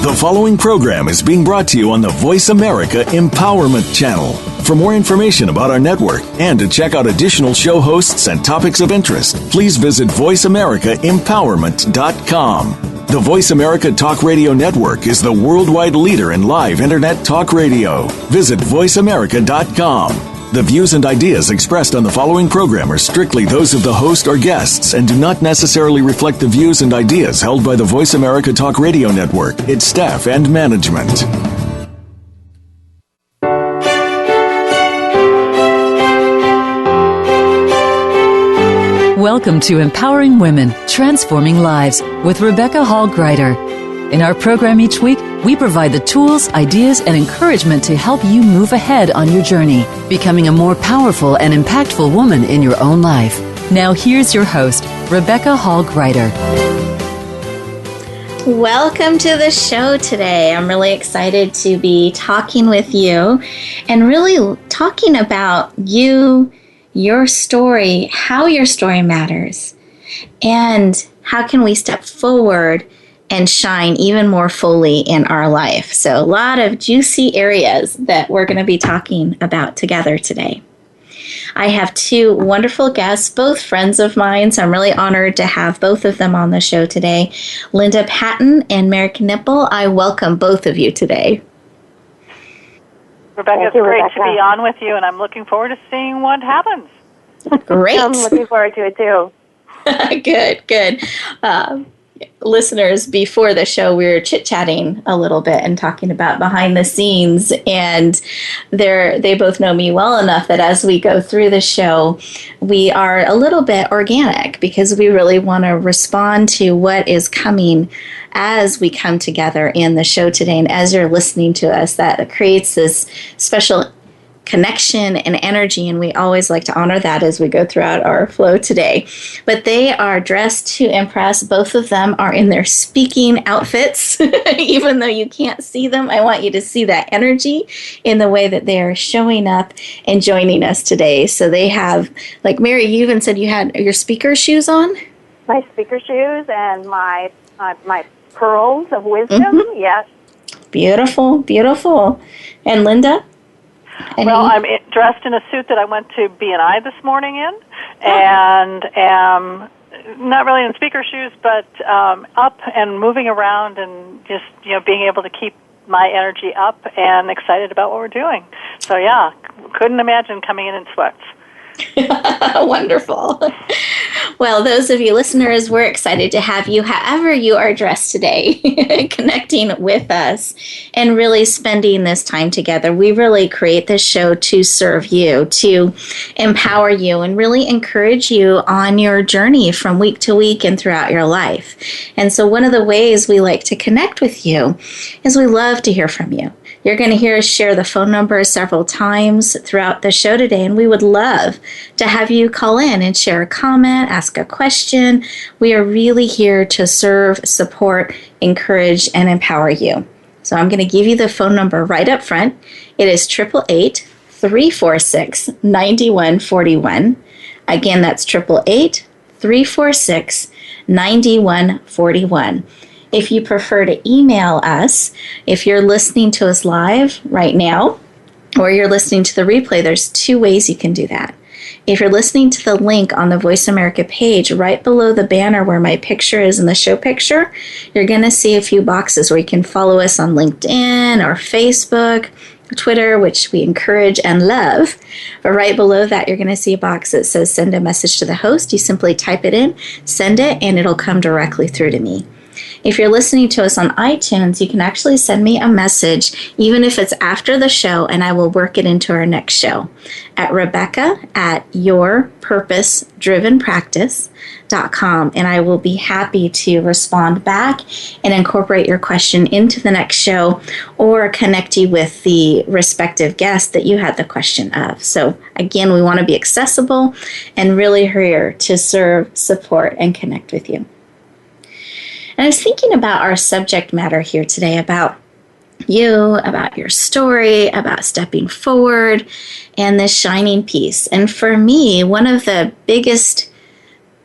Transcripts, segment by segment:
The following program is being brought to you on the Voice America Empowerment Channel. For more information about our network and to check out additional show hosts and topics of interest, please visit voiceamericaempowerment.com. The Voice America Talk Radio Network is the worldwide leader in live Internet talk radio. Visit voiceamerica.com. The views and ideas expressed on the following program are strictly those of the host or guests and do not necessarily reflect the views and ideas held by the Voice America Talk Radio Network, its staff, and management. Welcome to Empowering Women, Transforming Lives with Rebecca Hall-Gruyter. In our program each week, we provide the tools, ideas, and encouragement to help you move ahead on your journey, becoming a more powerful and impactful woman in your own life. Now here's your host, Rebecca Hall-Gruyter. Welcome to the show today. I'm really excited to be talking with you and really talking about you, your story, how your story matters, and how can we step forward and shine even more fully in our life. So a lot of juicy areas that we're going to be talking about together today. I have two wonderful guests, both friends of mine, so I'm really honored to have both of them on the show today. Linda Patton and Mary Knipple, I welcome both of you today. Rebecca, it's great to be on with you, and I'm looking forward to seeing what happens. Great. I'm looking forward to it, too. Good. Listeners, before the show, we were chit-chatting a little bit and talking about behind the scenes, and they both know me well enough that as we go through the show, we are a little bit organic because we really want to respond to what is coming as we come together in the show today. And as you're listening to us, that creates this special connection and energy, and we always like to honor that as we go throughout our flow today. But they are dressed to impress. Both of them are in their speaking outfits. Even though you can't see them, I want you to see that energy in the way that they are showing up and joining us today. So they have, like Mary, you even said you had your speaker shoes on? My speaker shoes and my pearls of wisdom, yes. Beautiful. And Linda? Well, I'm dressed in a suit that I went to B&I this morning in, and am not really in speaker shoes, but up and moving around and just being able to keep my energy up and excited about what we're doing. So yeah, couldn't imagine coming in sweats. Wonderful. Well, those of you listeners, we're excited to have you, however you are dressed today, connecting with us and really spending this time together. We really create this show to serve you, to empower you, and really encourage you on your journey from week to week and throughout your life. And so one of the ways we like to connect with you is we love to hear from you. You're going to hear us share the phone number several times throughout the show today, and we would love to have you call in and share a comment, ask a question. We are really here to serve, support, encourage, and empower you. So I'm going to give you the phone number right up front. It is 888-346-9141. Again, that's 888-346-9141. If you prefer to email us, if you're listening to us live right now, or you're listening to the replay, there's two ways you can do that. If you're listening to the link on the Voice America page, right below the banner where my picture is in the show picture, you're going to see a few boxes where you can follow us on LinkedIn or Facebook, Twitter, which we encourage and love. But right below that, you're going to see a box that says send a message to the host. You simply type it in, send it, and it'll come directly through to me. If you're listening to us on iTunes, you can actually send me a message, even if it's after the show, and I will work it into our next show at Rebecca@yourpurposedrivenpractice.com, and I will be happy to respond back and incorporate your question into the next show or connect you with the respective guest that you had the question of. So again, we want to be accessible and really here to serve, support, and connect with you. And I was thinking about our subject matter here today, about you, about your story, about stepping forward, and this shining piece. And for me, one of the biggest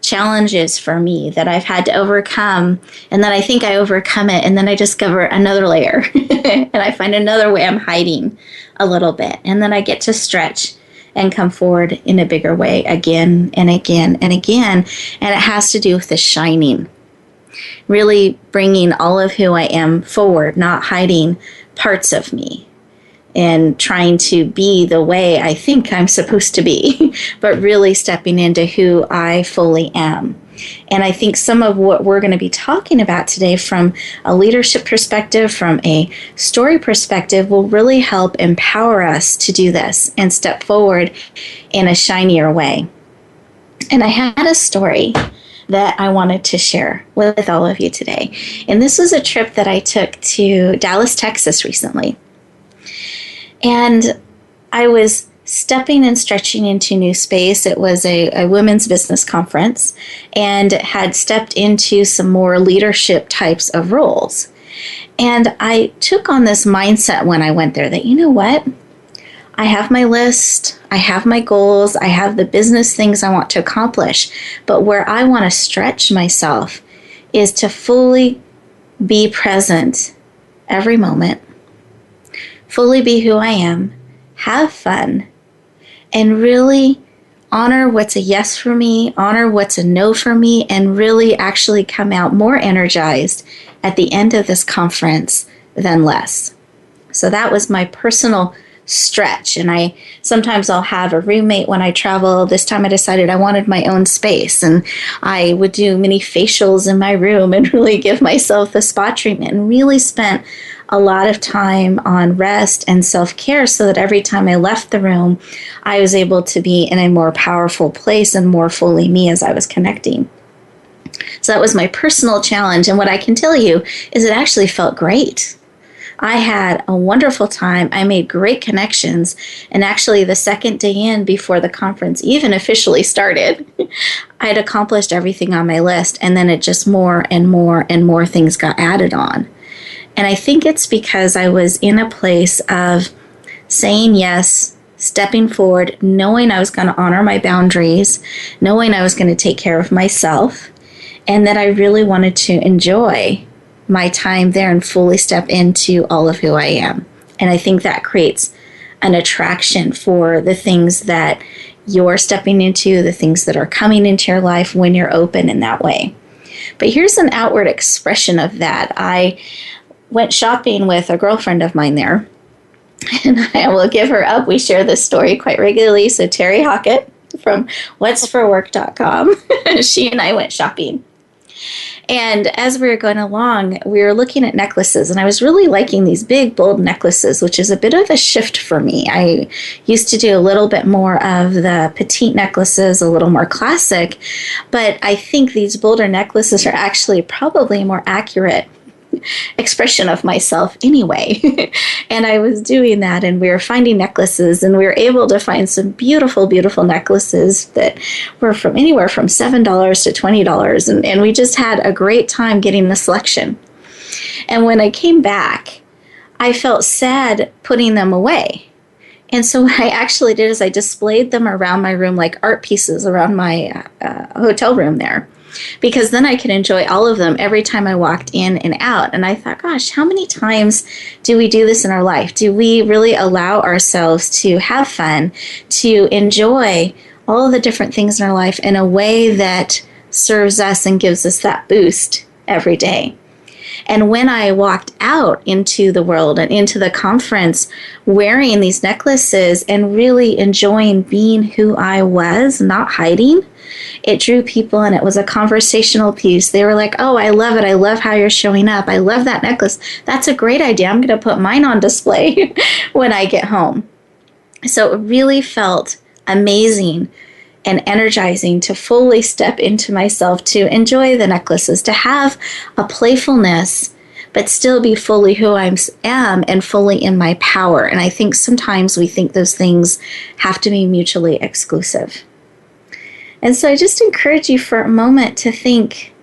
challenges for me that I've had to overcome, and then I think I overcome it, and then I discover another layer and I find another way I'm hiding a little bit, and then I get to stretch and come forward in a bigger way again and again and again. And it has to do with the shining, really bringing all of who I am forward, not hiding parts of me and trying to be the way I think I'm supposed to be, but really stepping into who I fully am. And I think some of what we're going to be talking about today from a leadership perspective, from a story perspective, will really help empower us to do this and step forward in a shinier way. And I had a story that I wanted to share with all of you today. And this was a trip that I took to Dallas, Texas recently. And I was stepping and stretching into new space. It was a women's business conference and had stepped into some more leadership types of roles. And I took on this mindset when I went there that, you know what? I have my list, I have my goals, I have the business things I want to accomplish. But where I want to stretch myself is to fully be present every moment, fully be who I am, have fun, and really honor what's a yes for me, honor what's a no for me, and really actually come out more energized at the end of this conference than less. So that was my personal stretch. And sometimes I'll have a roommate when I travel. This time I decided I wanted my own space, and I would do many facials in my room and really give myself the spa treatment, and really spent a lot of time on rest and self-care so that every time I left the room, I was able to be in a more powerful place and more fully me as I was connecting. So that was my personal challenge. And what I can tell you is it actually felt great. I had a wonderful time. I made great connections. And actually, the second day in, before the conference even officially started, I had accomplished everything on my list. And then it just more and more and more things got added on. And I think it's because I was in a place of saying yes, stepping forward, knowing I was going to honor my boundaries, knowing I was going to take care of myself, and that I really wanted to enjoy my time there and fully step into all of who I am. And I think that creates an attraction for the things that you're stepping into, the things that are coming into your life when you're open in that way. But here's an outward expression of that. I went shopping with a girlfriend of mine there, and I will give her up. We share this story quite regularly. So Terry Hockett from whatsforwork.com, she and I went shopping. And as we were going along, we were looking at necklaces, and I was really liking these big, bold necklaces, which is a bit of a shift for me. I used to do a little bit more of the petite necklaces, a little more classic, but I think these bolder necklaces are actually probably more accurate expression of myself anyway. And I was doing that, and we were finding necklaces, and we were able to find some beautiful, beautiful necklaces that were from anywhere from $7 to $20. And we just had a great time getting the selection. And when I came back, I felt sad putting them away. And so what I actually did is I displayed them around my room like art pieces around my hotel room there, because then I could enjoy all of them every time I walked in and out. And I thought, gosh, how many times do we do this in our life? Do we really allow ourselves to have fun, to enjoy all of the different things in our life in a way that serves us and gives us that boost every day? And when I walked out into the world and into the conference wearing these necklaces and really enjoying being who I was, not hiding, it drew people, and it was a conversational piece. They were like, oh, I love it. I love how you're showing up. I love that necklace. That's a great idea. I'm going to put mine on display when I get home. So it really felt amazing and energizing to fully step into myself, to enjoy the necklaces, to have a playfulness, but still be fully who I am and fully in my power. And I think sometimes we think those things have to be mutually exclusive. And so I just encourage you for a moment to think,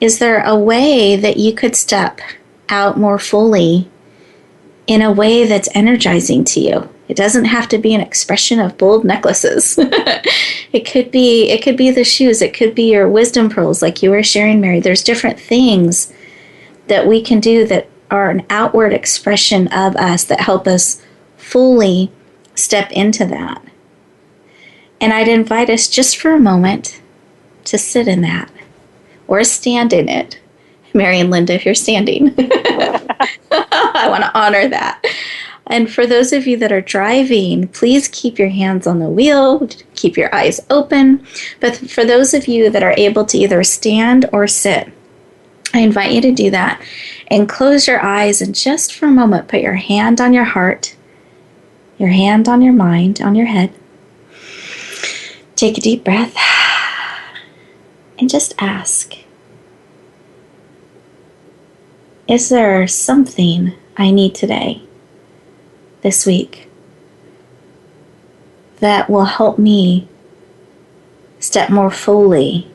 is there a way that you could step out more fully in a way that's energizing to you? It doesn't have to be an expression of bold necklaces. It could be the shoes. It could be your wisdom pearls like you were sharing, Mary. There's different things that we can do that are an outward expression of us that help us fully step into that. And I'd invite us just for a moment to sit in that or stand in it. Mary and Linda, if you're standing, I want to honor that. And for those of you that are driving, please keep your hands on the wheel, keep your eyes open. But for those of you that are able to either stand or sit, I invite you to do that and close your eyes and just for a moment put your hand on your heart, your hand on your mind, on your head. Take a deep breath and just ask, is there something I need today, this week, that will help me step more fully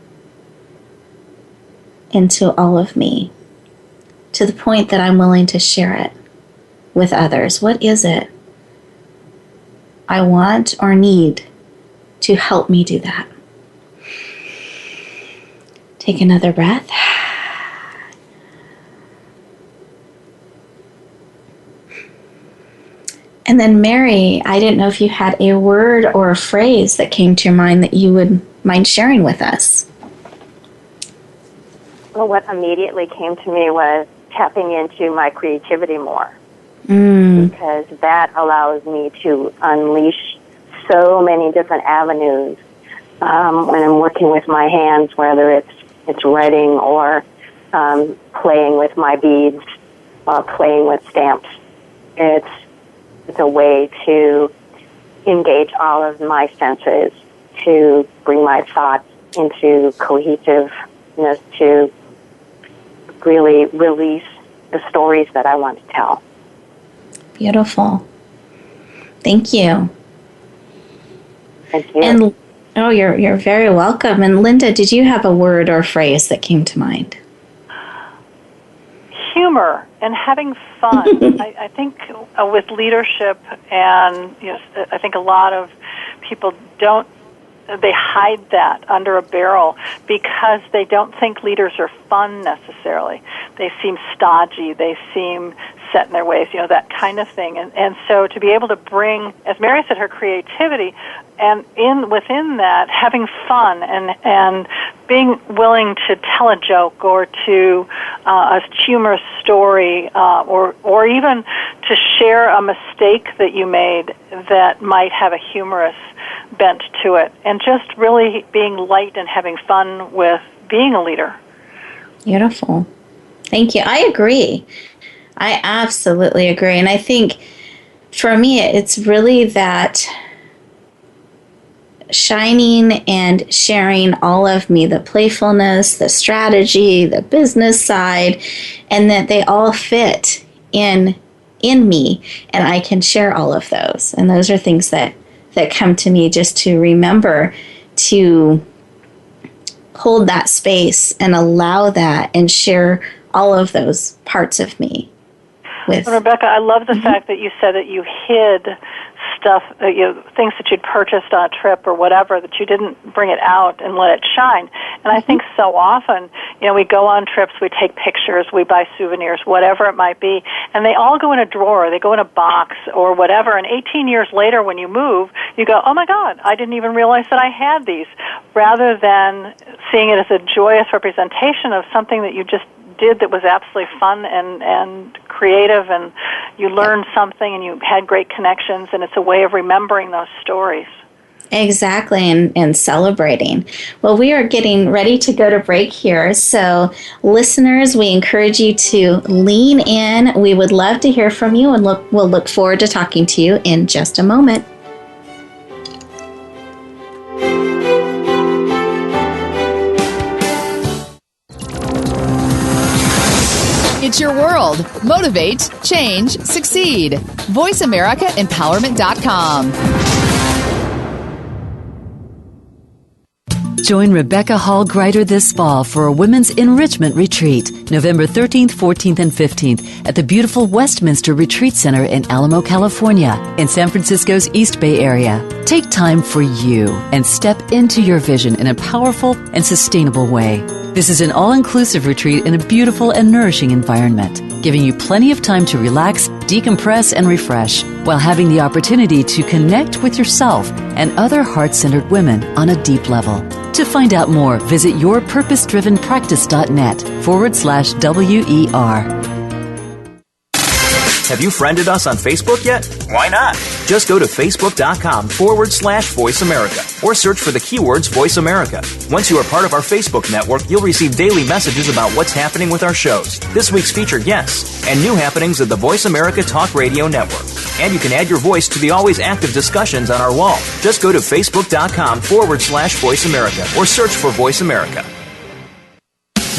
into all of me, to the point that I'm willing to share it with others? What is it I want or need to help me do that? Take another breath. And then Mary, I didn't know if you had a word or a phrase that came to your mind that you would mind sharing with us. Well, what immediately came to me was tapping into my creativity more. Because that allows me to unleash so many different avenues when I'm working with my hands, whether it's writing or playing with my beads or playing with stamps. It's a way to engage all of my senses, to bring my thoughts into cohesiveness, to really release the stories that I want to tell. Beautiful. Thank you. Thank you. And you're very welcome. And Linda, did you have a word or phrase that came to mind? Humor and having fun. I think with leadership, and I think a lot of people they hide that under a barrel because they don't think leaders are fun necessarily. They seem stodgy. They seem set in their ways, that kind of thing. And so to be able to bring, as Mary said, her creativity, and within that, having fun and being willing to tell a joke or to a humorous story or even to share a mistake that you made that might have a humorous bent to it, and just really being light and having fun with being a leader. Beautiful. Thank you. I agree. I absolutely agree. And I think for me, it's really that shining and sharing all of me, the playfulness, the strategy, the business side, and that they all fit in me, and I can share all of those. And those are things that come to me just to remember to hold that space and allow that and share all of those parts of me with. Rebecca, I love the fact that you said that you hid stuff, things that you'd purchased on a trip or whatever, that you didn't bring it out and let it shine. And I think so often, we go on trips, we take pictures, we buy souvenirs, whatever it might be, and they all go in a drawer, they go in a box or whatever, and 18 years later when you move, you go, oh my God, I didn't even realize that I had these, rather than seeing it as a joyous representation of something that you just did that was absolutely fun and creative, and you learned something and you had great connections, and it's a way of remembering those stories. Exactly, and celebrating. Well, we are getting ready to go to break here, so listeners, we encourage you to lean in. We would love to hear from you, and we'll look forward to talking to you in just a moment. It's your world. Motivate, change, succeed. VoiceAmericaEmpowerment.com. Join Rebecca Hall Greider this fall for a Women's Enrichment Retreat, November 13th, 14th, and 15th at the beautiful Westminster Retreat Center in Alamo, California, in San Francisco's East Bay Area. Take time for you and step into your vision in a powerful and sustainable way. This is an all-inclusive retreat in a beautiful and nourishing environment, giving you plenty of time to relax, decompress, and refresh, while having the opportunity to connect with yourself and other heart-centered women on a deep level. To find out more, visit yourpurposedrivenpractice.net/WER. Have you friended us on Facebook yet? Why not? Just go to facebook.com/Voice America or search for the keywords Voice America. Once you are part of our Facebook network, you'll receive daily messages about what's happening with our shows, this week's featured guests, and new happenings of the Voice America Talk Radio Network. And you can add your voice to the always active discussions on our wall. Just go to facebook.com/Voice America or search for Voice America.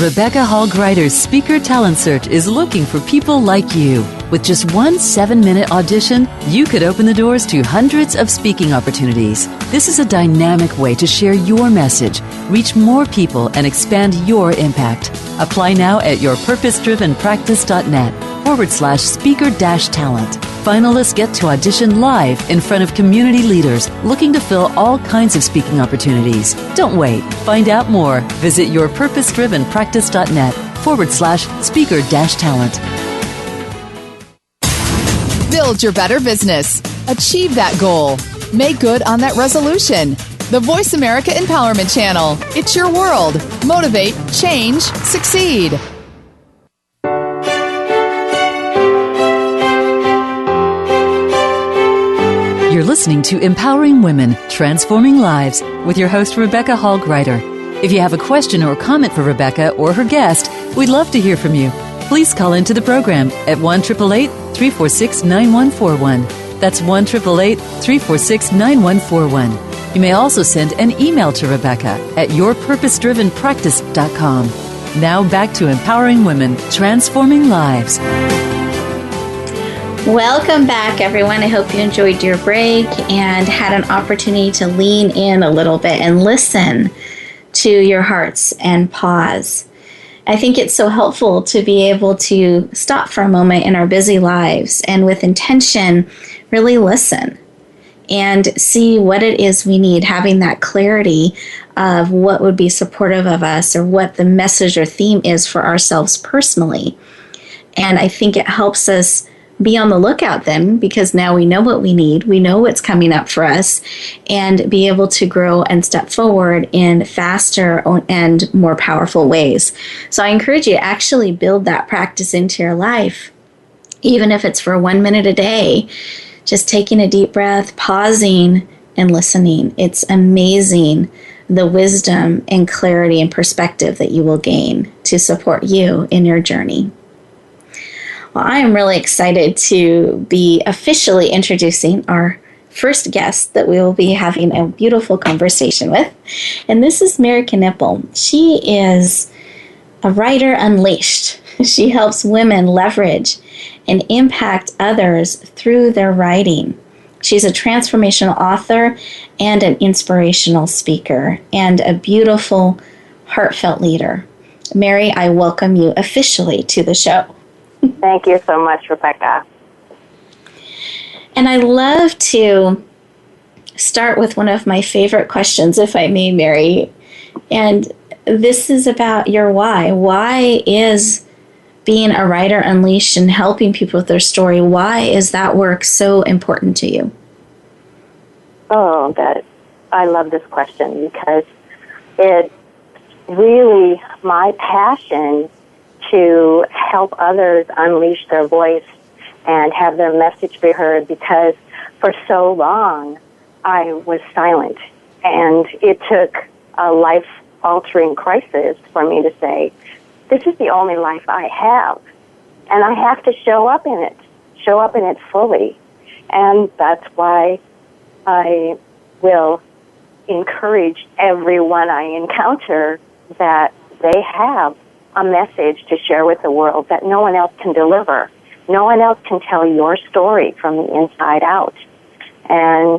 Rebecca Hall Greider's Speaker Talent Search is looking for people like you. With just one 7-minute audition, you could open the doors to hundreds of speaking opportunities. This is a dynamic way to share your message, reach more people, and expand your impact. Apply now at yourpurposedrivenpractice.net/speaker-talent. Finalists get to audition live in front of community leaders looking to fill all kinds of speaking opportunities. Don't wait. Find out more. Visit yourpurposedrivenpractice.net/speaker-talent. Build your better business. Achieve that goal. Make good on that resolution. The Voice America Empowerment Channel. It's your world. Motivate, change, succeed. You're listening to Empowering Women, Transforming Lives with your host, Rebecca Hall Greider. If you have a question or comment for Rebecca or her guest, we'd love to hear from you. Please call into the program at 1-888-346-9141. That's 1-888-346-9141. You may also send an email to Rebecca at yourpurposedrivenpractice.com. Now back to Empowering Women, Transforming Lives. Welcome back, everyone. I hope you enjoyed your break and had an opportunity to lean in a little bit and listen to your hearts and pause. I think it's so helpful to be able to stop for a moment in our busy lives and with intention, really listen and see what it is we need, having that clarity of what would be supportive of us or what the message or theme is for ourselves personally. And I think it helps us be on the lookout then, because now we know what we need, we know what's coming up for us, and be able to grow and step forward in faster and more powerful ways. So I encourage you to actually build that practice into your life, even if it's for 1 minute a day, just taking a deep breath, pausing, and listening. It's amazing the wisdom and clarity and perspective that you will gain to support you in your journey. Well, I am really excited to be officially introducing our first guest that we will be having a beautiful conversation with. And this is Mary Knipple. She is a writer unleashed. She helps women leverage and impact others through their writing. She's a transformational author and an inspirational speaker and a beautiful, heartfelt leader. Mary, I welcome you officially to the show. Thank you so much, Rebecca. And I love to start with one of my favorite questions, if I may, Mary. And this is about your why. Why is being a writer unleashed and helping people with their story, why is that work so important to you? Oh, I love this question because it's really my passion to help others unleash their voice and have their message be heard, because for so long I was silent, and it took a life-altering crisis for me to say, this is the only life I have, and I have to show up in it fully. And that's why I will encourage everyone I encounter that they have a message to share with the world that no one else can deliver. No one else can tell your story from the inside out. And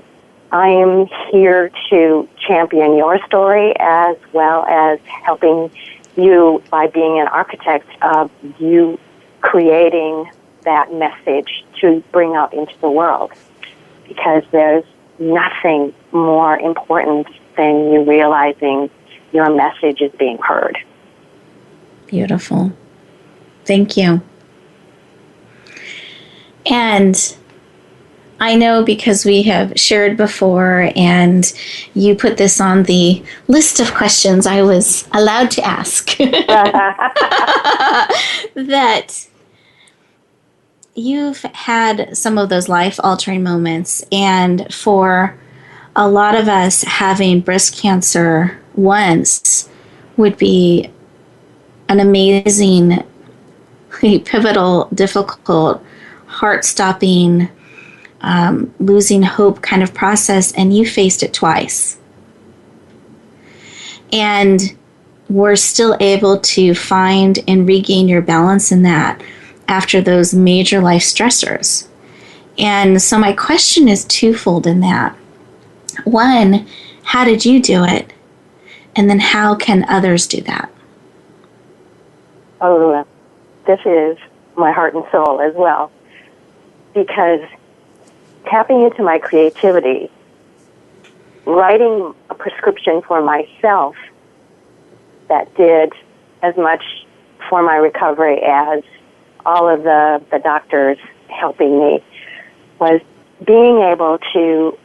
I am here to champion your story as well as helping you by being an architect of you creating that message to bring out into the world. Because there's nothing more important than you realizing your message is being heard. Beautiful. Thank you. And I know because we have shared before and you put this on the list of questions I was allowed to ask, that you've had some of those life-altering moments. And for a lot of us, having breast cancer once would be an amazing, pivotal, difficult, heart-stopping, losing hope kind of process, and you faced it twice. And were still able to find and regain your balance in that after those major life stressors. And so my question is twofold in that. One, how did you do it? And then how can others do that? Oh, this is my heart and soul as well. Because tapping into my creativity, writing a prescription for myself that did as much for my recovery as all of the doctors helping me, was being able to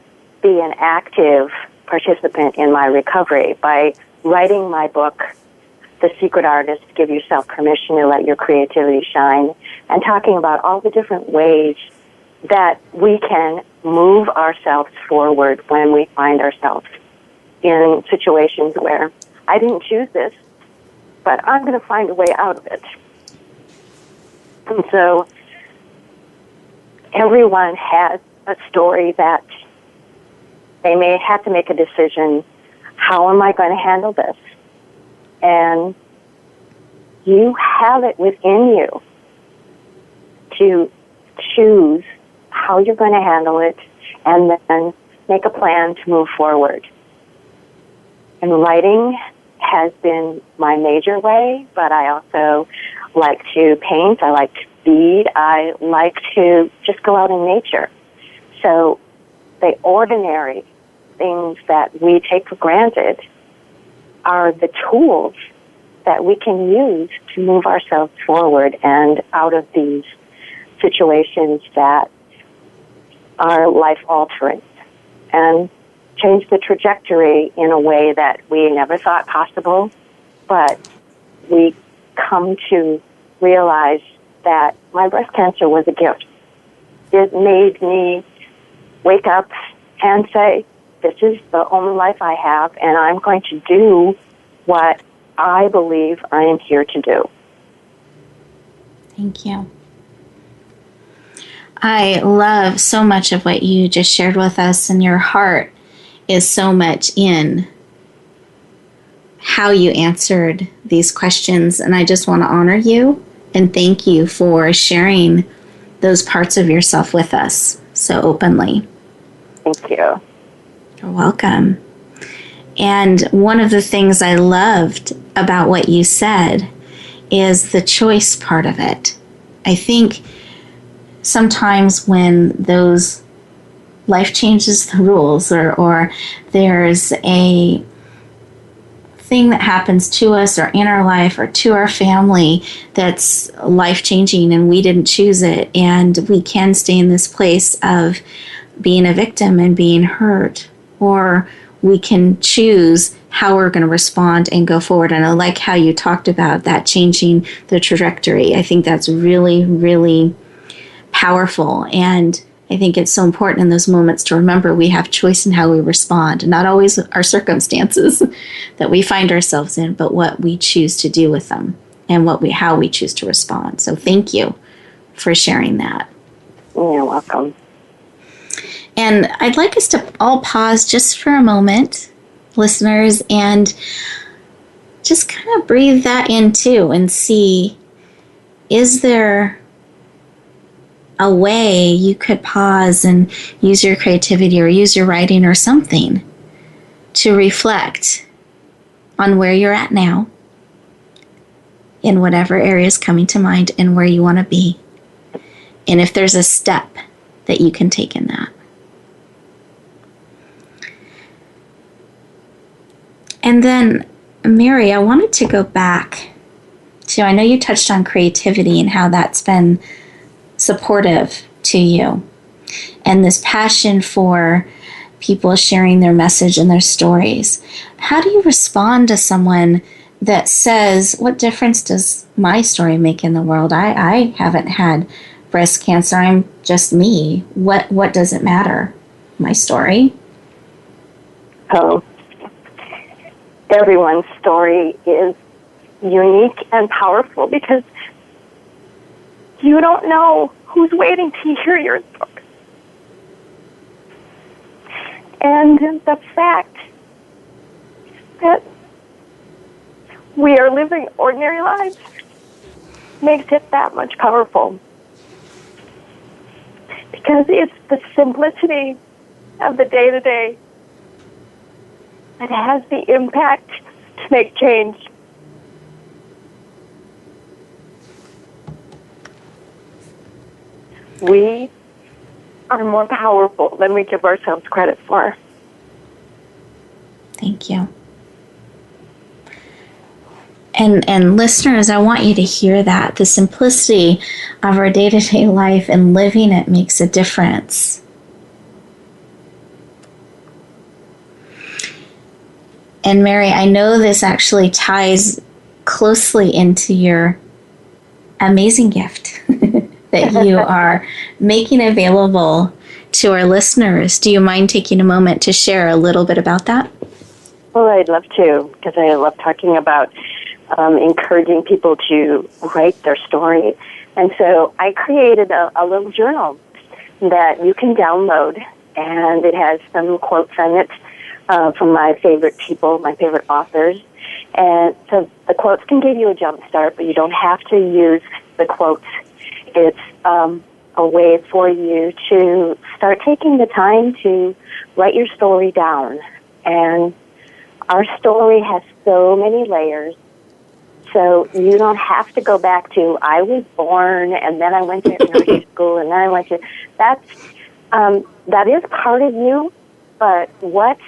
be an active participant in my recovery by writing my book, The Secret Artist, Give Yourself Permission to Let Your Creativity Shine, and talking about all the different ways that we can move ourselves forward when we find ourselves in situations where I didn't choose this, but I'm going to find a way out of it. And so everyone has a story that they may have to make a decision, how am I going to handle this? And you have it within you to choose how you're going to handle it and then make a plan to move forward. And writing has been my major way, but I also like to paint, I like to bead, I like to just go out in nature. So the ordinary things that we take for granted are the tools that we can use to move ourselves forward and out of these situations that are life-altering and change the trajectory in a way that we never thought possible, but we come to realize that my breast cancer was a gift. It made me wake up and say, this is the only life I have, and I'm going to do what I believe I am here to do. Thank you. I love so much of what you just shared with us, and your heart is so much in how you answered these questions. And I just want to honor you and thank you for sharing those parts of yourself with us so openly. Thank you. You're welcome. And one of the things I loved about what you said is the choice part of it. I think sometimes when those life changes the rules or there's a thing that happens to us or in our life or to our family that's life-changing and we didn't choose it, and we can stay in this place of being a victim and being hurt, or we can choose how we're going to respond and go forward. And I like how you talked about that changing the trajectory. I think that's really, really powerful. And I think it's so important in those moments to remember we have choice in how we respond, not always our circumstances that we find ourselves in, but what we choose to do with them and how we choose to respond. So thank you for sharing that. You're welcome. And I'd like us to all pause just for a moment, listeners, and just kind of breathe that in too and see, is there a way you could pause and use your creativity or use your writing or something to reflect on where you're at now, in whatever area is coming to mind, and where you want to be. And if there's a step that you can take in that. And then, Mary, I wanted to go back to, I know you touched on creativity and how that's been supportive to you, and this passion for people sharing their message and their stories. How do you respond to someone that says, what difference does my story make in the world? I haven't had breast cancer. I'm just me. What does it matter? My story? Oh, everyone's story is unique and powerful because you don't know who's waiting to hear your story. And the fact that we are living ordinary lives makes it that much powerful. Because it's the simplicity of the day-to-day that has the impact to make change. We are more powerful than we give ourselves credit for. Thank you. And listeners, I want you to hear that. The simplicity of our day-to-day life and living it makes a difference. And Mary, I know this actually ties closely into your amazing gift that you are making available to our listeners. Do you mind taking a moment to share a little bit about that? Well, I'd love to, because I love talking about encouraging people to write their story. And so I created a little journal that you can download, and it has some quotes on it from my favorite people, my favorite authors. And so the quotes can give you a jump start, but you don't have to use the quotes. It's a way for you to start taking the time to write your story down. And our story has so many layers. So you don't have to go back to, I was born, and then I went to nursery school, and then I went to, that is part of you, but what's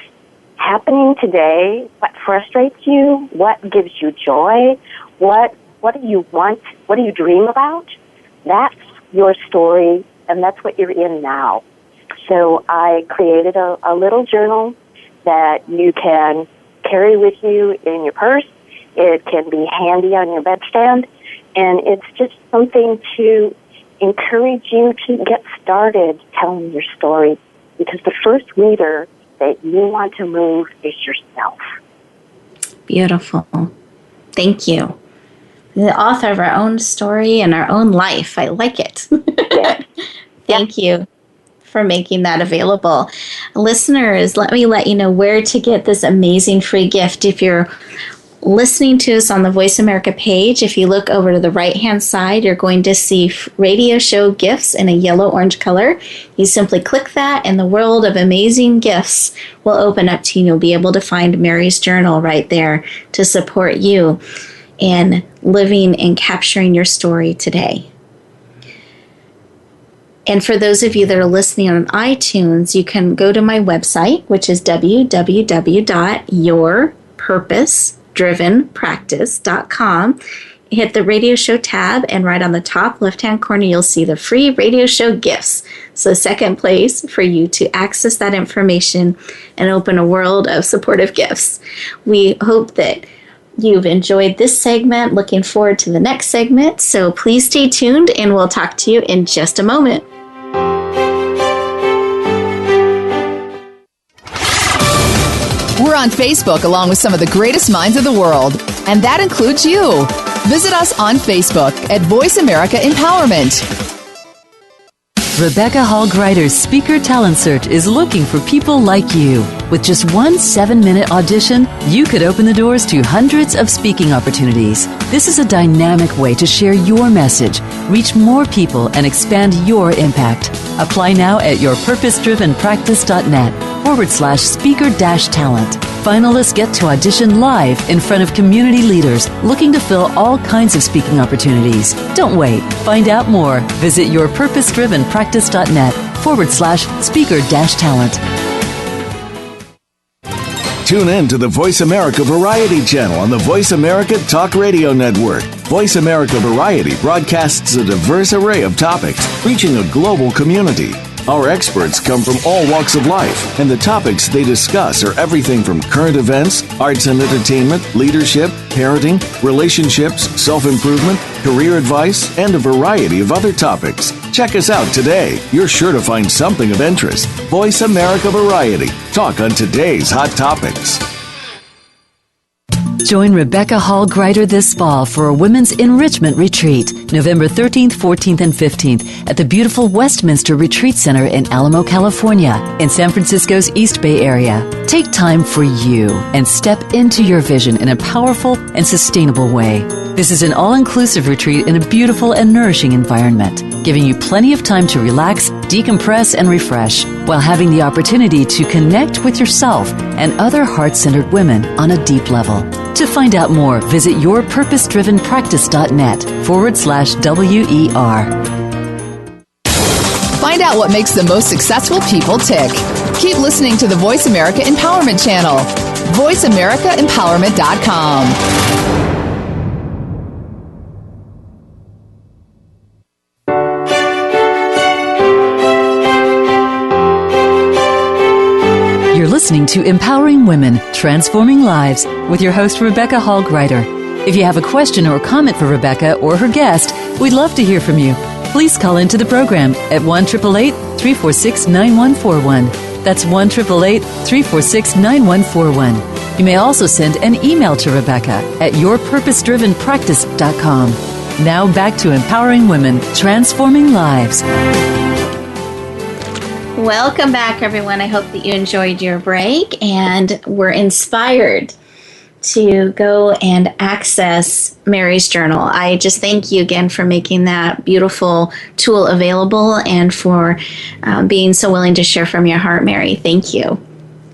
happening today, what frustrates you, what gives you joy, what do you want, what do you dream about, that's your story, and that's what you're in now. So I created a little journal that you can carry with you in your purse. It can be handy on your bedstand, and it's just something to encourage you to get started telling your story, because the first reader that you want to move is yourself. Beautiful. Thank you. The author of our own story and our own life. I like it. Yes. Thank you for making that available. Listeners, let me let you know where to get this amazing free gift. If you're listening to us on the Voice America page, if you look over to the right-hand side, you're going to see radio show gifts in a yellow-orange color. You simply click that, and the world of amazing gifts will open up to you. You'll be able to find Mary's journal right there to support you in living and capturing your story today. And for those of you that are listening on iTunes, you can go to my website, which is www.yourpurposedrivenpractice.com. Hit the radio show tab, and right on the top left-hand corner, you'll see the free radio show gifts. So second place for you to access that information and open a world of supportive gifts. We hope that you've enjoyed this segment. Looking forward to the next segment. So please stay tuned, and we'll talk to you in just a moment. We're on Facebook along with some of the greatest minds of the world, and that includes you. Visit us on Facebook at Voice America Empowerment. Rebecca Hall Greider's Speaker Talent Search is looking for people like you. With just one 7-minute audition, you could open the doors to hundreds of speaking opportunities. This is a dynamic way to share your message, reach more people, and expand your impact. Apply now at yourpurposedrivenpractice.net/speaker-talent. Finalists get to audition live in front of community leaders looking to fill all kinds of speaking opportunities. Don't wait. Find out more. Visit yourpurposedrivenpractice.net/speaker-talent. Tune in to the Voice America Variety channel on the Voice America Talk Radio Network. Voice America Variety broadcasts a diverse array of topics, reaching a global community. Our experts come from all walks of life, and the topics they discuss are everything from current events, arts and entertainment, leadership, parenting, relationships, self-improvement, career advice, and a variety of other topics. Check us out today. You're sure to find something of interest. Voice America Variety. Talk on today's hot topics. Join Rebecca Hall Greider this fall for a Women's Enrichment Retreat, November 13th, 14th, and 15th at the beautiful Westminster Retreat Center in Alamo, California, in San Francisco's East Bay area. Take time for you and step into your vision in a powerful and sustainable way. This is an all-inclusive retreat in a beautiful and nourishing environment, giving you plenty of time to relax, decompress, and refresh, while having the opportunity to connect with yourself and other heart-centered women on a deep level. To find out more, visit yourpurposedrivenpractice.net/WER. Find out what makes the most successful people tick. Keep listening to the Voice America Empowerment Channel. VoiceAmericaEmpowerment.com. You're listening to Empowering Women, Transforming Lives with your host, Rebecca Hall Greider. If you have a question or comment for Rebecca or her guest, we'd love to hear from you. Please call into the program at 1-888-346-9141. That's 1-888-346-9141. You may also send an email to Rebecca at yourpurposedrivenpractice.com. Now back to Empowering Women, Transforming Lives. Welcome back, everyone. I hope that you enjoyed your break and were inspired to go and access Mary's journal. I just thank you again for making that beautiful tool available and for being so willing to share from your heart, Mary. Thank you.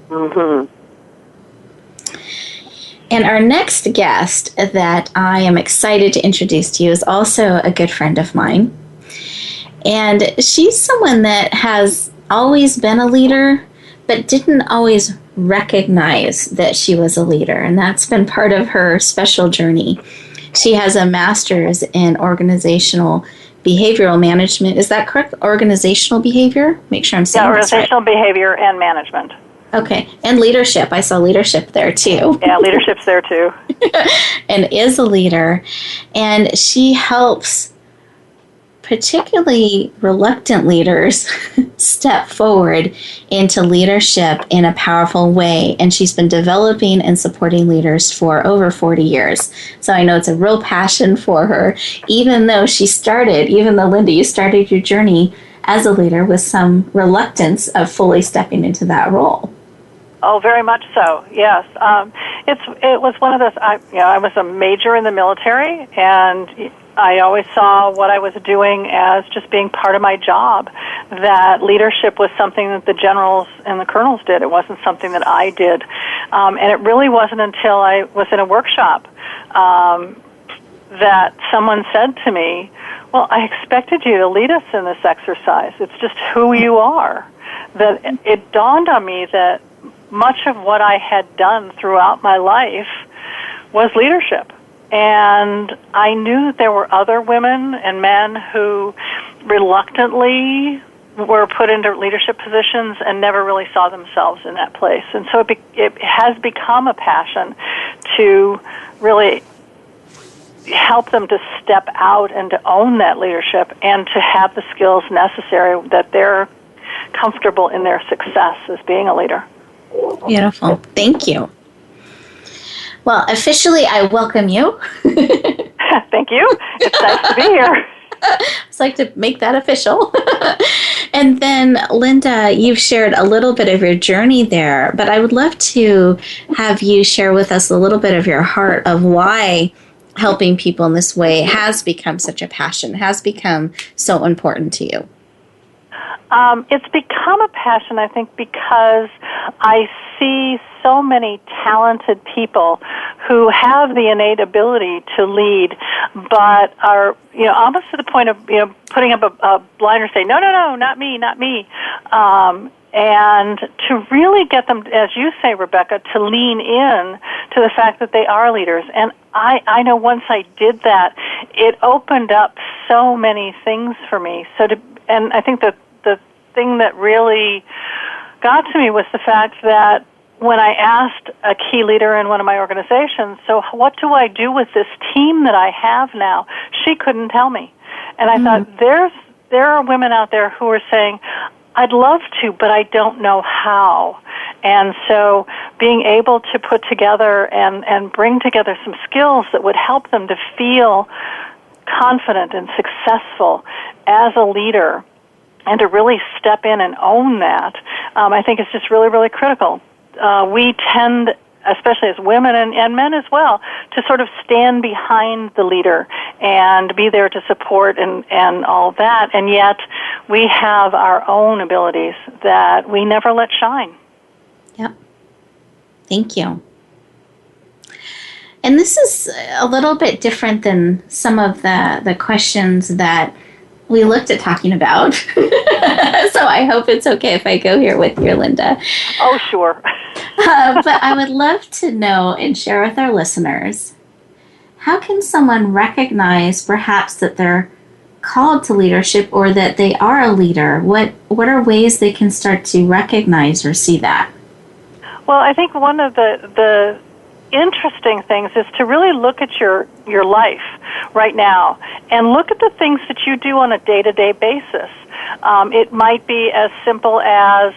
Mm-hmm. And our next guest that I am excited to introduce to you is also a good friend of mine. And she's someone that has always been a leader, but didn't always recognize that she was a leader. And that's been part of her special journey. She has a master's in organizational behavioral management. Is that correct? Organizational behavior? Make sure I'm saying this right. Organizational behavior and management. Okay. And leadership. I saw leadership there too. Yeah, leadership's there too. And is a leader. And she helps particularly reluctant leaders step forward into leadership in a powerful way. And she's been developing and supporting leaders for over 40 years. So I know it's a real passion for her, even though Linda, you started your journey as a leader with some reluctance of fully stepping into that role. Oh, very much so. Yes, it was one of those. I was a major in the military, and I always saw what I was doing as just being part of my job. That leadership was something that the generals and the colonels did. It wasn't something that I did, and it really wasn't until I was in a workshop that someone said to me, "Well, I expected you to lead us in this exercise. It's just who you are." That it dawned on me that much of what I had done throughout my life was leadership. And I knew that there were other women and men who reluctantly were put into leadership positions and never really saw themselves in that place. And so it has become a passion to really help them to step out and to own that leadership and to have the skills necessary that they're comfortable in their success as being a leader. Beautiful. Thank you. Well, officially, I welcome you. Thank you. It's nice to be here. I'd like to make that official. And then, Linda, you've shared a little bit of your journey there, but I would love to have you share with us a little bit of your heart of why helping people in this way has become such a passion, has become so important to you. It's become a passion, I think, because I see so many talented people who have the innate ability to lead, but are, almost to the point of, putting up a blinder, say, no, not me. And to really get them, as you say, Rebecca, to lean in to the fact that they are leaders. And I know once I did that, it opened up so many things for me. And I think that the thing that really got to me was the fact that when I asked a key leader in one of my organizations, so what do I do with this team that I have now? She couldn't tell me. And I thought, there are women out there who are saying, I'd love to, but I don't know how. And so being able to put together and bring together some skills that would help them to feel confident and successful as a leader and to really step in and own that, I think is just really, really critical. We tend, especially as women and men as well, to sort of stand behind the leader and be there to support and all that, and yet we have our own abilities that we never let shine. Yep. Thank you. And this is a little bit different than some of the questions that we looked at talking about. So I hope it's okay if I go here with you, Linda. Oh, sure. But I would love to know and share with our listeners, how can someone recognize perhaps that they're called to leadership or that they are a leader? What are ways they can start to recognize or see that? Well, I think one of the interesting things is to really look at your life right now and look at the things that you do on a day-to-day basis. It might be as simple as,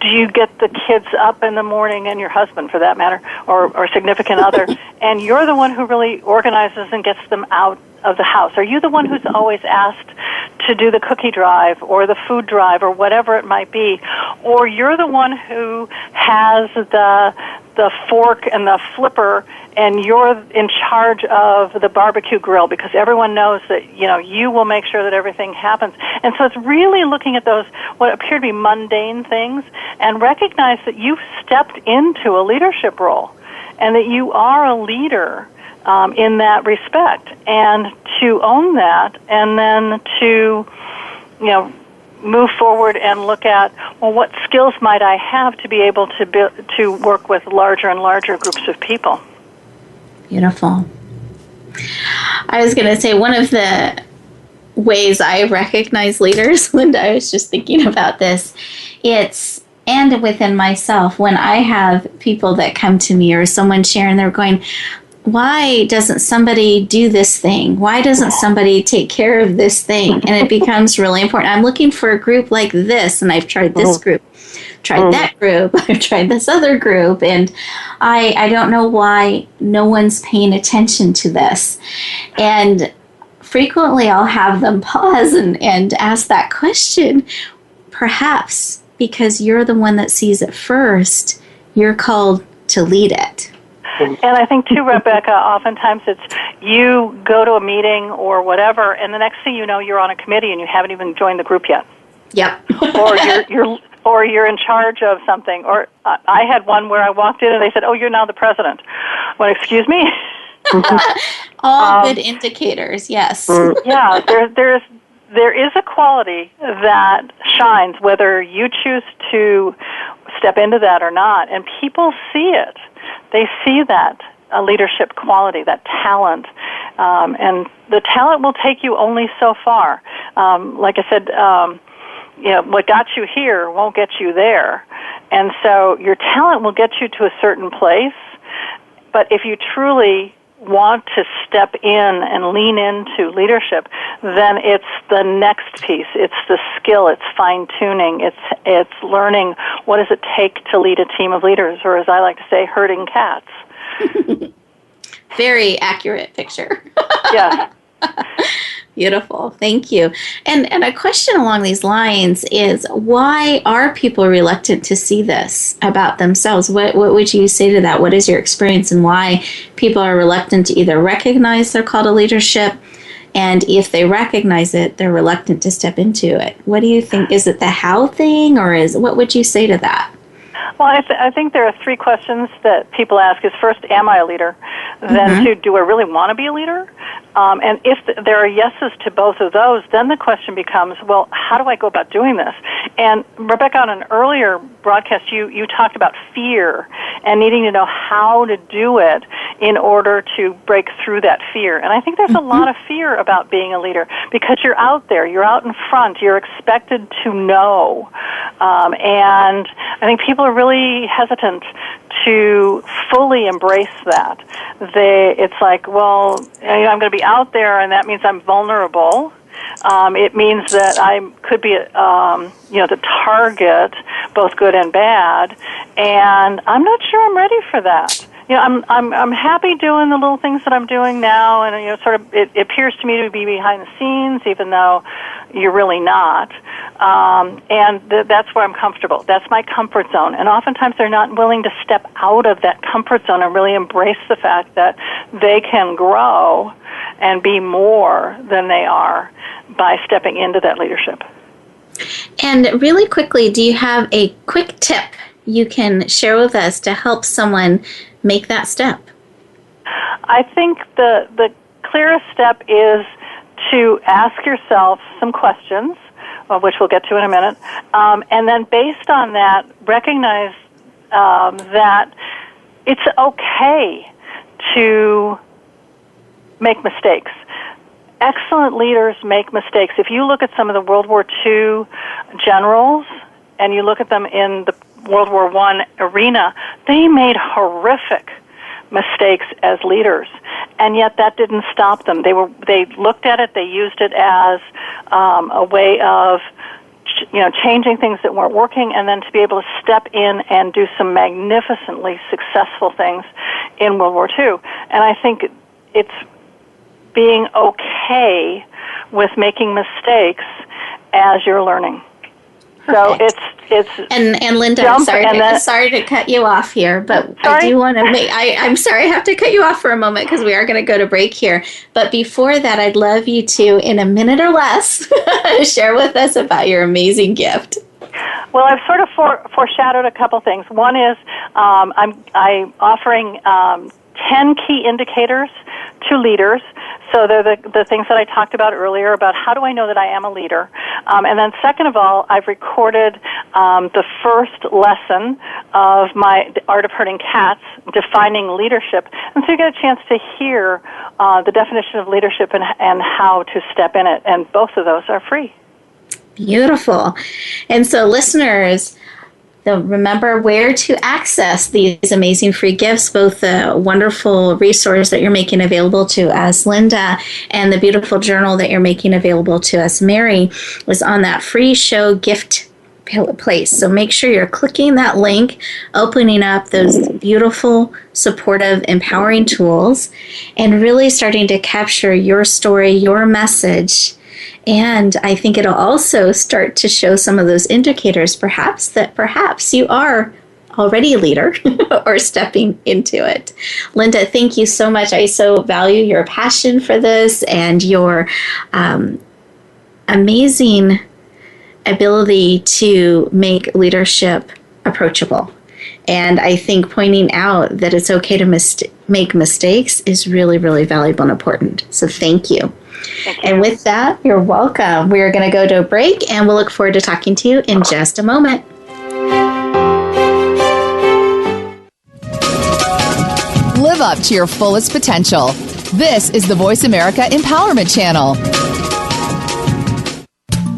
do you get the kids up in the morning, and your husband for that matter, or significant other, and you're the one who really organizes and gets them out of the house? Are you the one who's always asked to do the cookie drive or the food drive or whatever it might be? Or you're the one who has the fork and the flipper, and you're in charge of the barbecue grill because everyone knows that, you will make sure that everything happens. And so it's really looking at those, what appear to be mundane things, and recognize that you've stepped into a leadership role and that you are a leader in that respect, and to own that, and then to, move forward and look at, well, what skills might I have to be able to work with larger and larger groups of people? Beautiful. I was going to say, one of the ways I recognize leaders, Linda, I was just thinking about this, and within myself, when I have people that come to me or someone sharing, they're going, why doesn't somebody do this thing? Why doesn't somebody take care of this thing? And it becomes really important. I'm looking for a group like this, and I've tried this group, tried that group, I've tried this other group, and I don't know why no one's paying attention to this. And frequently I'll have them pause and ask that question. Perhaps because you're the one that sees it first, you're called to lead it. And I think, too, Rebecca, oftentimes it's you go to a meeting or whatever, and the next thing you know, you're on a committee and you haven't even joined the group yet. Yep. or you're in charge of something. Or I had one where I walked in and they said, "Oh, you're now the president." Well, excuse me. All good indicators. Yes. Yeah. There is a quality that shines whether you choose to step into that or not, and people see it. They see that leadership quality, that talent, and the talent will take you only so far. Like I said, what got you here won't get you there, and so your talent will get you to a certain place. But if you truly want to step in and lean into leadership, then it's the next piece. It's the skill. It's fine-tuning. It's learning what does it take to lead a team of leaders, or as I like to say, herding cats. Very accurate picture. Yes. Beautiful. Thank you. And a question along these lines is, why are people reluctant to see this about themselves? What would you say to that? What is your experience, and why people are reluctant to either recognize their call to leadership, and if they recognize it, they're reluctant to step into it? What do you think? Is it the how thing, or what would you say to that? Well, I think there are three questions that people ask. Is first, am I a leader? Then two, do I really want to be a leader? And if there are yeses to both of those, then the question becomes, well, how do I go about doing this? And Rebecca, on an earlier broadcast, you talked about fear and needing to know how to do it in order to break through that fear. And I think there's a lot of fear about being a leader because you're out there, you're out in front, you're expected to know. And I think people are really hesitant to fully embrace that. It's like, well, I'm going to be out there, and that means I'm vulnerable. It means that I could be, the target, both good and bad, and I'm not sure I'm ready for that. I'm happy doing the little things that I'm doing now, and sort of it appears to me to be behind the scenes, even though you're really not. And that's where I'm comfortable. That's my comfort zone. And oftentimes they're not willing to step out of that comfort zone and really embrace the fact that they can grow and be more than they are by stepping into that leadership. And really quickly, do you have a quick tip you can share with us to help someone make that step? I think the clearest step is to ask yourself some questions, which we'll get to in a minute, and then based on that, recognize that it's okay to make mistakes. Excellent leaders make mistakes. If you look at some of the World War II generals and you look at them in the World War I arena, they made horrific mistakes as leaders, and yet that didn't stop them. They looked at it, they used it as a way of changing things that weren't working, and then to be able to step in and do some magnificently successful things in World War II. And I think it's being okay with making mistakes as you're learning. Perfect. So it's and Linda, I'm sorry to cut you off here, but I do want to I'm sorry I have to cut you off for a moment because we are going to go to break here. But before that, I'd love you to, in a minute or less, share with us about your amazing gift. Well, I've sort of foreshadowed a couple things. One is I'm offering 10 key indicators to leaders. So they're the things that I talked about earlier about how do I know that I am a leader. And then second of all, I've recorded the first lesson of my The Art of Herding Cats, Defining Leadership. And so you get a chance to hear the definition of leadership and how to step in it. And both of those are free. Beautiful. And so listeners, remember where to access these amazing free gifts, both the wonderful resource that you're making available to us, Linda, and the beautiful journal that you're making available to us, Mary, is on that free show gift place. So make sure you're clicking that link, opening up those beautiful, supportive, empowering tools, and really starting to capture your story, your message. And I think it'll also start to show some of those indicators, perhaps you are already a leader or stepping into it. Linda, thank you so much. I so value your passion for this and your amazing ability to make leadership approachable. And I think pointing out that it's okay to make mistakes is really, really valuable and important. So thank you. And with that, you're welcome. We're going to go to a break, and we'll look forward to talking to you in just a moment. Live up to your fullest potential. This is the Voice America Empowerment Channel.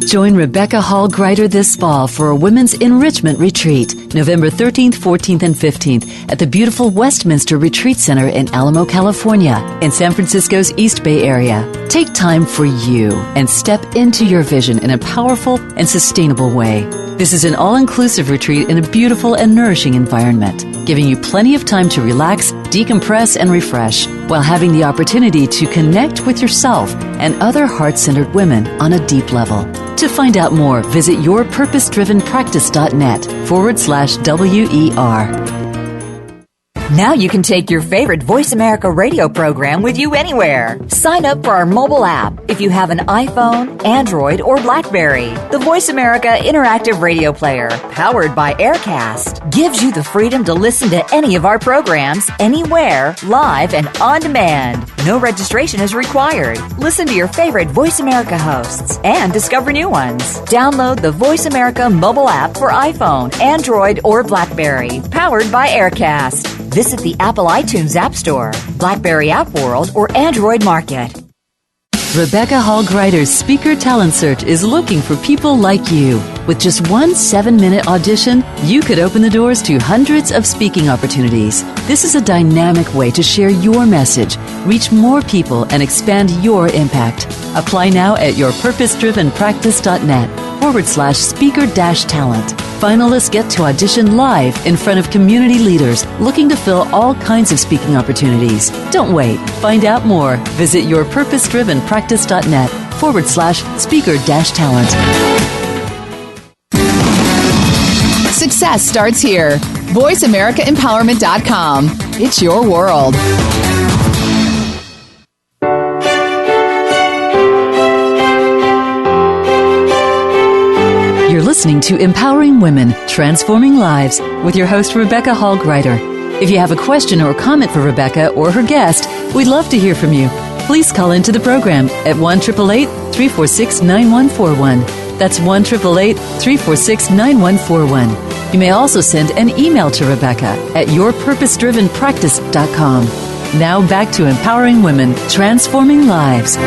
Join Rebecca Hall Gruyter this fall for a Women's Enrichment Retreat, November 13th, 14th, and 15th at the beautiful Westminster Retreat Center in Alamo, California, in San Francisco's East Bay area. Take time for you and step into your vision in a powerful and sustainable way. This is an all-inclusive retreat in a beautiful and nourishing environment. giving you plenty of time to relax, decompress, and refresh, while having the opportunity to connect with yourself and other heart-centered women on a deep level. To find out more, visit yourpurposedrivenpractice.net/WER. Now you can take your favorite Voice America radio program with you anywhere. Sign up for our mobile app if you have an iPhone, Android, or BlackBerry. The Voice America Interactive Radio Player, powered by Aircast, gives you the freedom to listen to any of our programs, anywhere, live and on demand. No registration is required. Listen to your favorite Voice America hosts and discover new ones. Download the Voice America mobile app for iPhone, Android, or BlackBerry, powered by Aircast. Visit the Apple iTunes App Store, BlackBerry App World, or Android Market. Rebecca Hall Greider's Speaker Talent Search is looking for people like you. With just one 7-minute audition, you could open the doors to hundreds of speaking opportunities. This is a dynamic way to share your message, reach more people, and expand your impact. Apply now at yourpurposedrivenpractice.net/speaker-talent. Finalists get to audition live in front of community leaders looking to fill all kinds of speaking opportunities. Don't wait. Find out more. Visit yourpurposedrivenpractice.net/speaker-talent. Success starts here. VoiceAmericaEmpowerment.com. It's your world. You're listening to Empowering Women, Transforming Lives with your host, Rebecca Hall Greider. If you have a question or comment for Rebecca or her guest, we'd love to hear from you. Please call into the program at 1-888-346-9141. That's 1-888-346-9141. You may also send an email to Rebecca at yourpurposedrivenpractice.com. Now back to Empowering Women, Transforming Lives.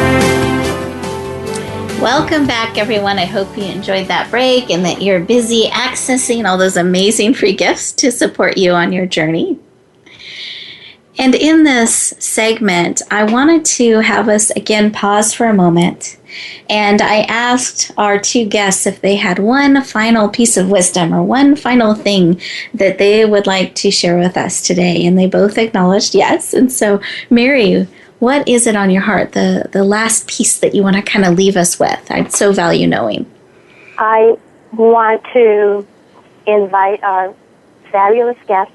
Welcome back, everyone. I hope you enjoyed that break and that you're busy accessing all those amazing free gifts to support you on your journey. And in this segment, I wanted to have us again pause for a moment. And I asked our two guests if they had one final piece of wisdom or one final thing that they would like to share with us today. And they both acknowledged yes. And so, Mary, what is it on your heart, the last piece that you want to kind of leave us with? I'd so value knowing. I want to invite our fabulous guests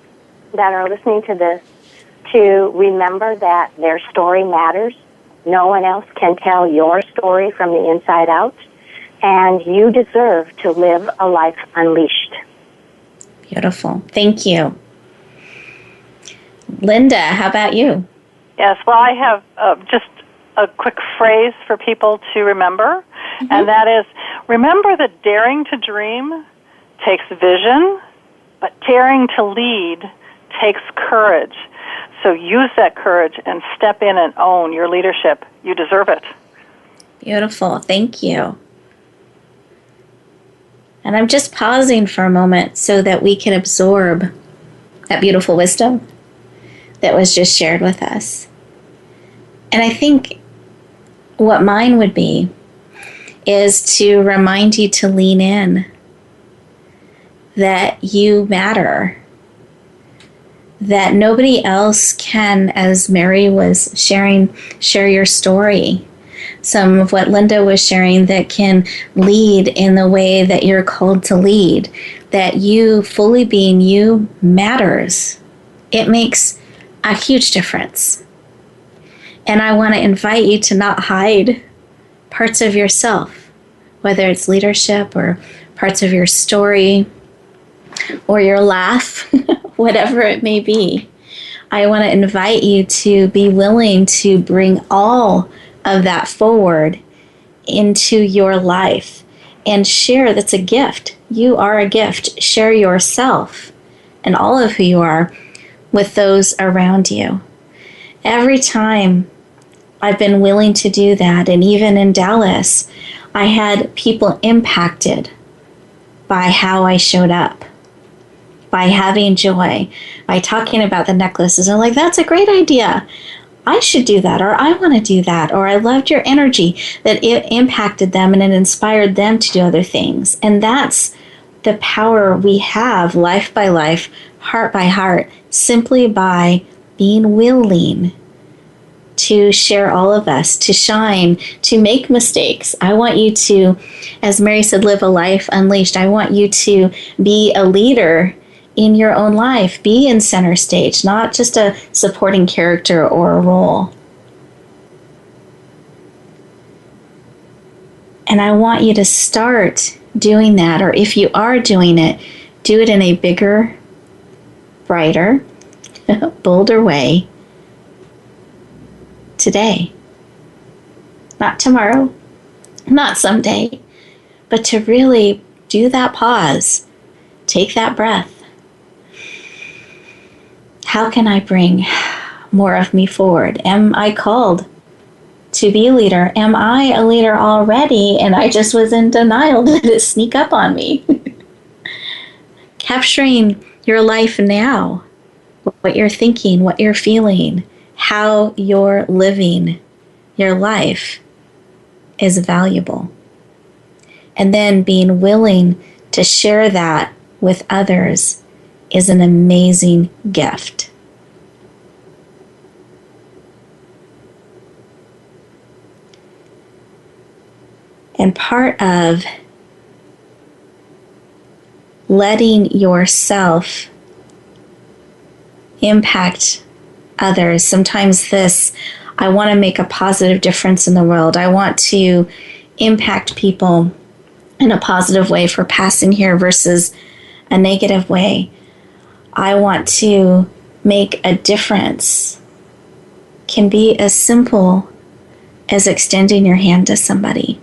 that are listening to this to remember that their story matters. No one else can tell your story from the inside out, and you deserve to live a life unleashed. Beautiful. Thank you. Linda, how about you? Yes, well, I have just a quick phrase for people to remember, and that is, remember that daring to dream takes vision, but daring to lead takes courage. So use that courage and step in and own your leadership. You deserve it. Beautiful. Thank you. And I'm just pausing for a moment so that we can absorb that beautiful wisdom that was just shared with us. And I think what mine would be is to remind you to lean in, that you matter, that nobody else can, as Mary was sharing, share your story. Some of what Linda was sharing that can lead in the way that you're called to lead, that you fully being you matters. It makes a huge difference. And I want to invite you to not hide parts of yourself, whether it's leadership or parts of your story or your laugh, whatever it may be. I want to invite you to be willing to bring all of that forward into your life and share. That's a gift. You are a gift. Share yourself and all of who you are with those around you. Every time I've been willing to do that, and even in Dallas, I had people impacted by how I showed up, by having joy, by talking about the necklaces. And like, that's a great idea. I should do that, or I want to do that, or I loved your energy, that it impacted them and it inspired them to do other things. And that's the power we have life by life, heart by heart, simply by being willing to share all of us, to shine, to make mistakes. I want you to, as Mary said, live a life unleashed. I want you to be a leader in your own life, be in center stage, not just a supporting character or a role. And I want you to start doing that, or if you are doing it, do it in a bigger, brighter, bolder way today. Not tomorrow, not someday, but to really do that pause, take that breath. How can I bring more of me forward? Am I called to be a leader? Am I a leader already and I just was in denial? Did it sneak up on me? Capturing your life now, what you're thinking, what you're feeling, how you're living your life is valuable. And then being willing to share that with others is an amazing gift. And part of letting yourself impact others, sometimes this, I want to make a positive difference in the world. I want to impact people in a positive way for passing here versus a negative way. I want to make a difference. Can be as simple as extending your hand to somebody.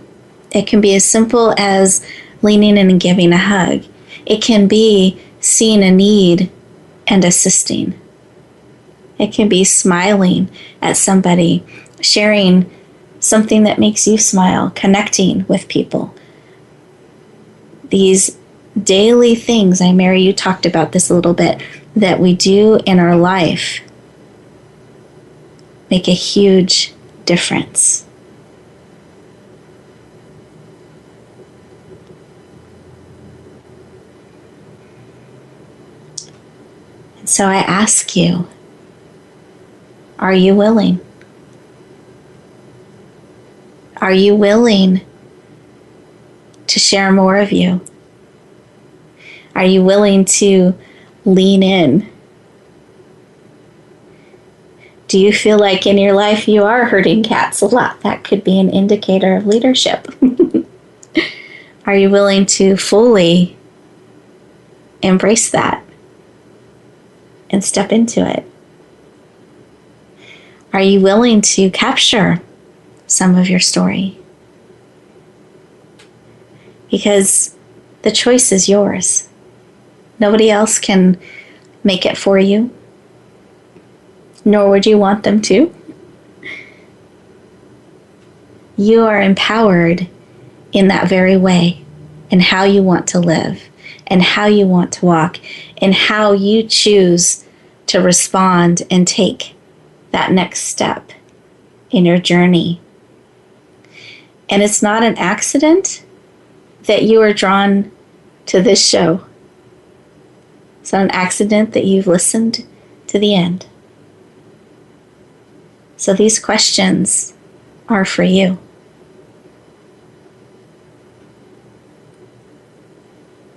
It can be as simple as leaning in and giving a hug. It can be seeing a need and assisting. It can be smiling at somebody, sharing something that makes you smile, connecting with people. These daily things, Mary, you talked about this a little bit, that we do in our life make a huge difference. And so I ask you, are you willing? Are you willing to share more of you? Are you willing to lean in? Do you feel like in your life you are herding cats a lot? That could be an indicator of leadership. Are you willing to fully embrace that and step into it? Are you willing to capture some of your story? Because the choice is yours. Nobody else can make it for you, nor would you want them to. You are empowered in that very way, in how you want to live, and how you want to walk, and how you choose to respond and take that next step in your journey. And it's not an accident that you are drawn to this show. It's not an accident that you've listened to the end. So these questions are for you.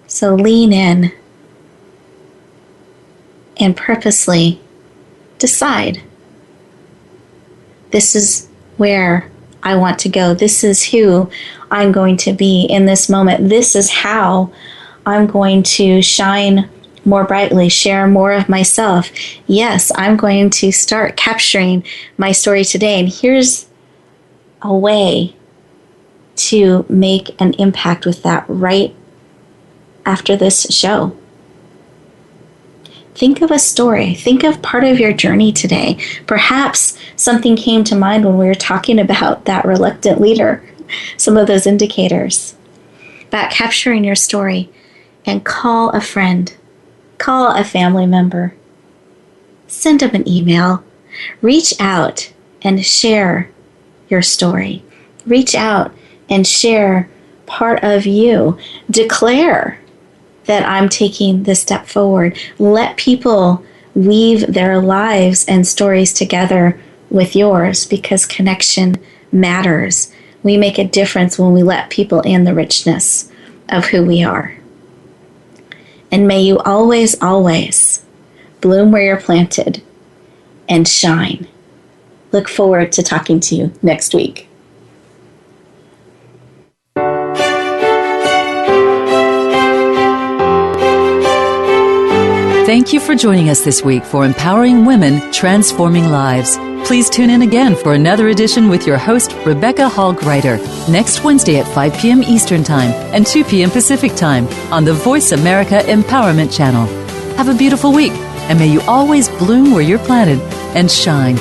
So lean in and purposely decide, this is where I want to go. This is who I'm going to be in this moment. This is how I'm going to shine more brightly, share more of myself. Yes, I'm going to start capturing my story today. And here's a way to make an impact with that right after this show. Think of a story. Think of part of your journey today. Perhaps something came to mind when we were talking about that reluctant leader, some of those indicators, about capturing your story, and call a friend, call a family member, send them an email, reach out and share your story. Reach out and share part of you. Declare that I'm taking this step forward. Let people weave their lives and stories together with yours, because connection matters. We make a difference when we let people in the richness of who we are. And may you always, always bloom where you're planted and shine. Look forward to talking to you next week. Thank you for joining us this week for Empowering Women, Transforming Lives. Please tune in again for another edition with your host, Rebecca Hall-Gruyter, next Wednesday at 5 p.m. Eastern Time and 2 p.m. Pacific Time on the Voice America Empowerment Channel. Have a beautiful week, and may you always bloom where you're planted and shine.